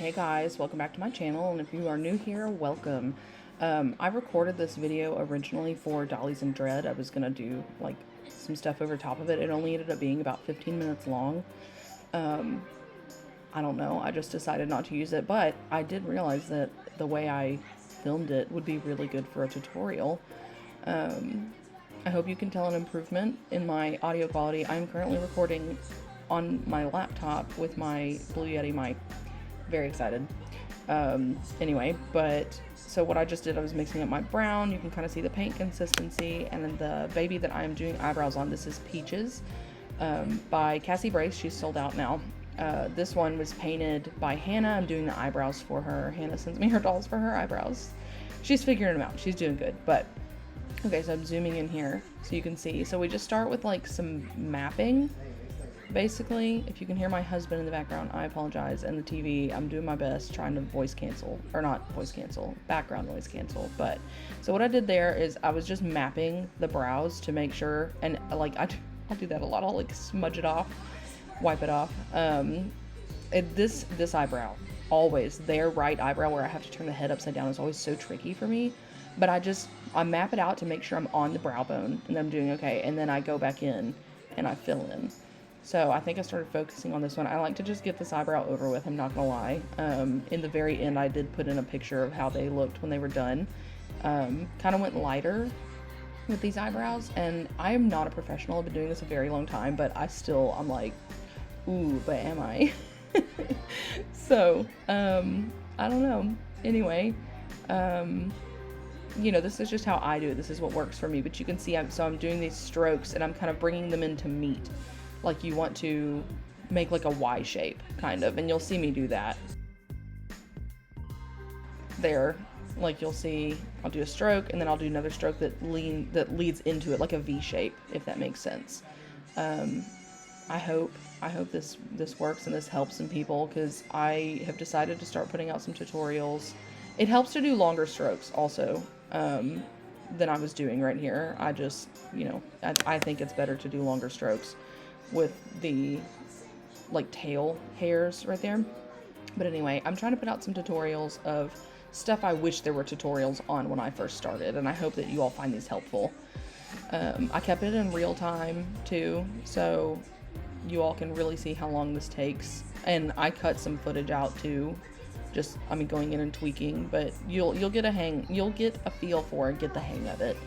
Hey guys, welcome back to my channel, and if you are new here, welcome. I recorded this video originally for Dollies in Dread. I was gonna do like some stuff over top of it. It only ended up being about 15 minutes long. I don't know, I just decided not to use it, but I did realize that the way I filmed it would be really good for a tutorial. I hope you can tell an improvement in my audio quality. I'm currently recording on my laptop with my Blue Yeti mic. Very excited. Anyway, but so what I just did, I was mixing up my brown. You can kind of see the paint consistency, and then the baby that I'm doing eyebrows on, this is Peaches by Cassie Brace. She's sold out now. This one was painted by Hannah. I'm doing the eyebrows for her. Hannah sends me her dolls for her eyebrows. She's figuring them out. She's doing good. But okay, so I'm zooming in here so you can see. So we just start with like some mapping. Basically, if you can hear my husband in the background, I apologize. And the TV, I'm doing my best trying to voice cancel, or not voice cancel, background noise cancel. But so what I did there is I was just mapping the brows to make sure, and like I'll do that a lot. I'll like smudge it off, wipe it off. This eyebrow, always their right eyebrow where I have to turn the head upside down, is always so tricky for me. But I map it out to make sure I'm on the brow bone and I'm doing okay, and then I go back in and I fill in. So I think I started focusing on this one. I like to just get this eyebrow over with, I'm not gonna lie. In the very end, I did put in a picture of how they looked when they were done. Kind of went lighter with these eyebrows, and I am not a professional. I've been doing this a very long time, but I'm like, ooh, but am I? So, I don't know. Anyway, you know, this is just how I do it. This is what works for me, but you can see I'm doing these strokes and I'm kind of bringing them into meat. Like you want to make like a Y shape, kind of, and you'll see me do that. There, like you'll see, I'll do a stroke and then I'll do another stroke that leads into it, like a V shape, if that makes sense. I hope this works and this helps some people, because I have decided to start putting out some tutorials. It helps to do longer strokes also than I was doing right here. I just, you know, I think it's better to do longer strokes with the like tail hairs right there. But anyway, I'm trying to put out some tutorials of stuff I wish there were tutorials on when I first started, and I hope that you all find these helpful. I kept it in real time too, so you all can really see how long this takes. And I cut some footage out too, just, I mean, going in and tweaking, but you'll get a feel for it, get the hang of it.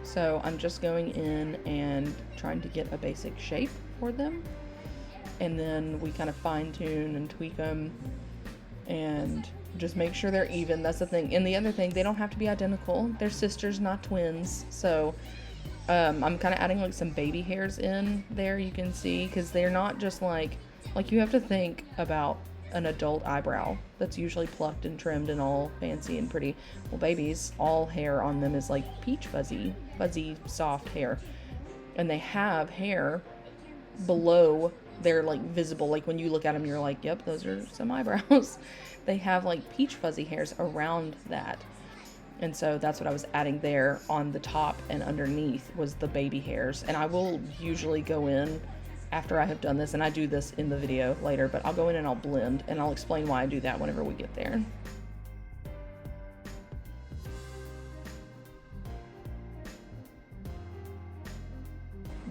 So I'm just going in and trying to get a basic shape for them, and then we kind of fine tune and tweak them and just make sure they're even. That's the thing. And the other thing, they don't have to be identical. They're sisters, not twins. So I'm kind of adding like some baby hairs in there, you can see, because they're not just like you have to think about an adult eyebrow that's usually plucked and trimmed and all fancy and pretty. Well, babies, all hair on them is like peach fuzzy soft hair, and they have hair below their like visible, like when you look at them you're like, yep, those are some eyebrows. They have like peach fuzzy hairs around that, and so that's what I was adding there. On the top and underneath was the baby hairs, and I will usually go in after I have done this, and I do this in the video later, but I'll go in and I'll blend, and I'll explain why I do that whenever we get there.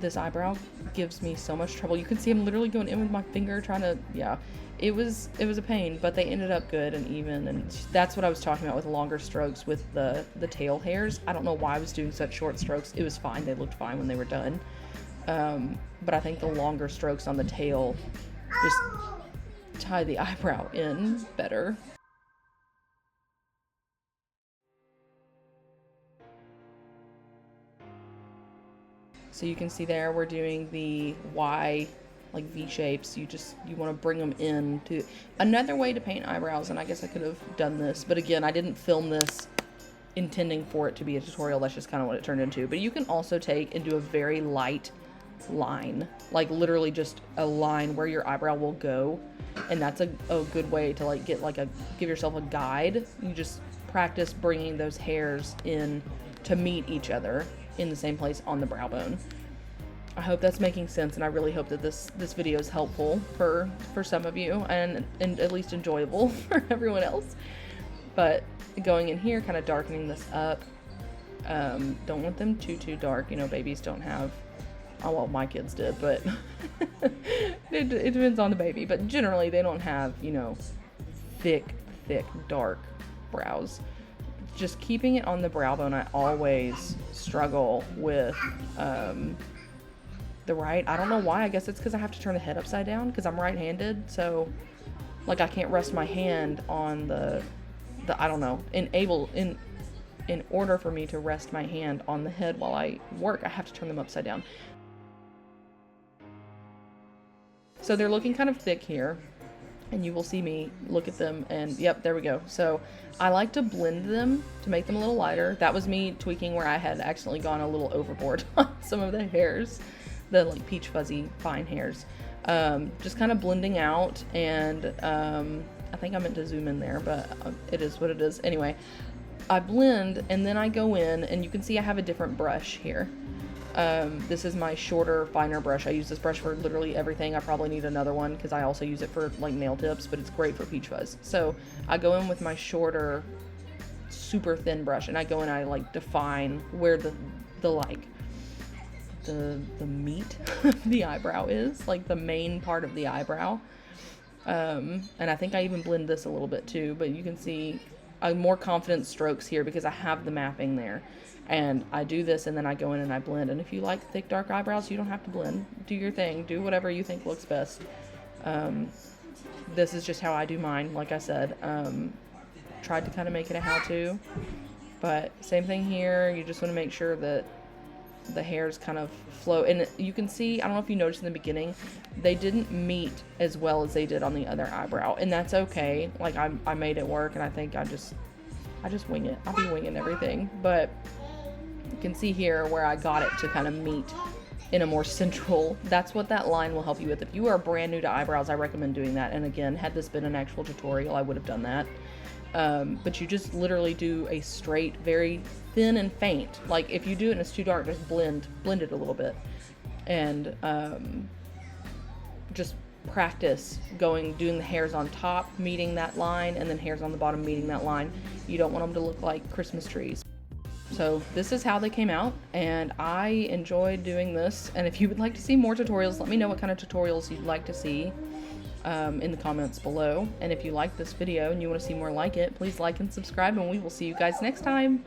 This eyebrow gives me so much trouble. You can see I'm literally going in with my finger trying to, yeah, it was a pain, but they ended up good and even, and that's what I was talking about with longer strokes with the tail hairs. I don't know why I was doing such short strokes. It was fine. They looked fine when they were done. But I think the longer strokes on the tail just tie the eyebrow in better. So you can see there we're doing the Y, like V shapes. You want to bring them in to another way to paint eyebrows, and I guess I could have done this, but again, I didn't film this intending for it to be a tutorial. That's just kind of what it turned into. But you can also take and do a very light line, like literally just a line where your eyebrow will go, and that's a good way to like give yourself a guide. You just practice bringing those hairs in to meet each other in the same place on the brow bone. I hope that's making sense, and I really hope that this video is helpful for some of you, and at least enjoyable for everyone else. But going in here, kind of darkening this up. Don't want them too dark. You know, babies don't have, oh well, my kids did, but it depends on the baby. But generally, they don't have, you know, thick dark brows. Just keeping it on the brow bone, I always struggle with the right. I don't know why. I guess it's because I have to turn the head upside down because I'm right-handed. So, like, I can't rest my hand on the I don't know. In order for me to rest my hand on the head while I work, I have to turn them upside down. So they're looking kind of thick here. And you will see me look at them and yep, there we go. So I like to blend them to make them a little lighter. That was me tweaking where I had accidentally gone a little overboard on some of the hairs, the like peach fuzzy fine hairs. Just kind of blending out, and I think I meant to zoom in there, but it is what it is. Anyway, I blend and then I go in, and you can see I have a different brush here. This is my shorter, finer brush. I use this brush for literally everything. I probably need another one because I also use it for like nail tips, but it's great for peach fuzz. So I go in with my shorter, super thin brush, and I go in and I like define where the meat of the eyebrow is, like the main part of the eyebrow. And I think I even blend this a little bit too, but you can see more confident strokes here because I have the mapping there. And I do this, and then I go in and I blend. And if you like thick, dark eyebrows, you don't have to blend. Do your thing. Do whatever you think looks best. This is just how I do mine, like I said. Tried to kind of make it a how-to. But same thing here. You just want to make sure that the hairs kind of flow. And you can see, I don't know if you noticed in the beginning, they didn't meet as well as they did on the other eyebrow. And that's okay. Like, I made it work, and I think I just wing it. I'll be winging everything. But you can see here where I got it to kind of meet in a more central. That's what that line will help you with. If you are brand new to eyebrows, I recommend doing that. And again, had this been an actual tutorial, I would have done that. But you just literally do a straight, very thin and faint. Like if you do it and it's too dark, just blend it a little bit. And just practice doing the hairs on top meeting that line, and then hairs on the bottom meeting that line. You don't want them to look like Christmas trees. So this is how they came out, and I enjoyed doing this. And if you would like to see more tutorials, let me know what kind of tutorials you'd like to see in the comments below. And if you like this video and you want to see more like it, please like and subscribe, and we will see you guys next time.